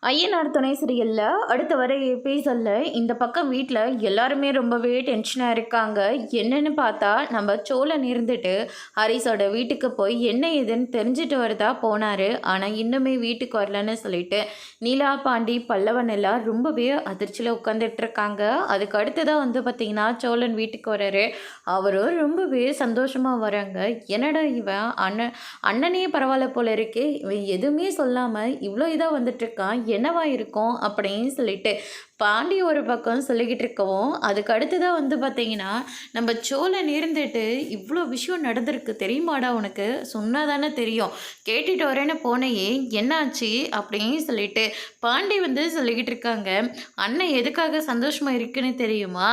ஐயனார் துணை சீரியல்ல அடுத்த வர எபிசோடில் இந்த பக்கம் வீட்டில் எல்லாருமே ரொம்பவே டென்ஷனாக இருக்காங்க. என்னன்னு பார்த்தா நம்ம சோழன் இருந்துட்டு ஹரிஸோட வீட்டுக்கு போய் என்ன ஏதுன்னு தெரிஞ்சுட்டு வரதா போனார். ஆனால் இன்னுமே வீட்டுக்கு வரலன்னு சொல்லிட்டு நீலா பாண்டி பல்லவன் எல்லாம் ரொம்பவே அதிர்ச்சியில் உட்காந்துட்டு இருக்காங்க. அதுக்கு அடுத்ததான் பார்த்திங்கன்னா சோழன் வீட்டுக்கு வர்றாரு. அவரும் ரொம்பவே சந்தோஷமாக வராங்க. என்னடா இவன் அண்ணனே பரவாயில்ல போல இருக்கே, இவன் எதுவுமே சொல்லாமல் இவ்வளோ இதாக வந்துட்டுருக்கான், என்னவா இருக்கும் அப்படின்னு சொல்லிட்டு பாண்டி ஒரு பக்கம் சொல்லிக்கிட்டு இருக்கவும், அதுக்கு அடுத்ததாக பார்த்தீங்கன்னா நம்ம சோழன் இருந்துட்டு இவ்வளோ விஷயம் நடந்திருக்கு தெரியுமாடா உனக்கு, சொன்னால் தானே தெரியும், கேட்டுட்டு வரேன்னு போனையே என்னாச்சு அப்படின்னு சொல்லிட்டு பாண்டி சொல்லிக்கிட்டு இருக்காங்க. அண்ணன் எதுக்காக சந்தோஷமாக இருக்குன்னு தெரியுமா,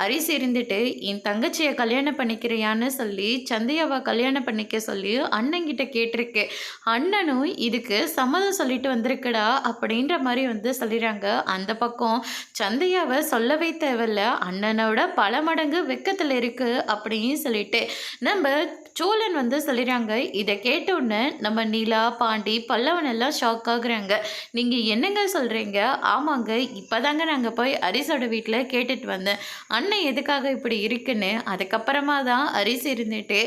அரிசி இருந்துட்டு என் தங்கச்சியை கல்யாணம் பண்ணிக்கிறியான்னு சொல்லி சந்தையாவை கல்யாணம் பண்ணிக்க சொல்லி அண்ணங்கிட்ட கேட்டிருக்கு. அண்ணனும் இதுக்கு சம்மதம் சொல்லிட்டு வந்திருக்குடா அப்படின்ற மாதிரி சொல்லிடுறாங்க. அந்த பக்கம் சந்தையாவை சொல்லவே தேவையில்ல, அண்ணனோட பல மடங்கு வெக்கத்தில் இருக்குது அப்படின்னு சொல்லிட்டு நம்ம சோழன் சொல்லிடுறாங்க. இதை கேட்டோன்னே நம்ம நீலா பாண்டி பல்லவன் எல்லாம் ஷாக் ஆகுறாங்க. நீங்கள் என்னங்க சொல்கிறீங்க? ஆமாங்க, இப்போதாங்க நாங்கள் போய் அரிசோட வீட்டில் கேட்டுட்டு வந்தேன் அண்ணன் எதுக்காக இப்படி இருக்குன்னு. அதுக்கப்புறமா தான் அரிசி இருந்துட்டு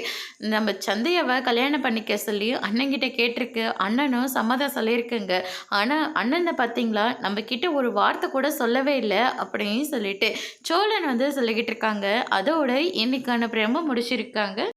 நம்ம சந்தையாவை கல்யாணம் பண்ணிக்க சொல்லி அண்ணன்கிட்ட கேட்டிருக்கு. அண்ணனும் சம்மதம் சொல்லியிருக்குங்க. ஆனால் அண்ணனை பார்த்தீங்களா, நம்ம கிட்ட ஒரு வார்த்தை கூட சொல்லவே இல்லை அப்படின்னு சொல்லிட்டு சோழன் சொல்லிக்கிட்டு இருக்காங்க. அதோட இன்னைக்கான பிரம முடிச்சிருக்காங்க.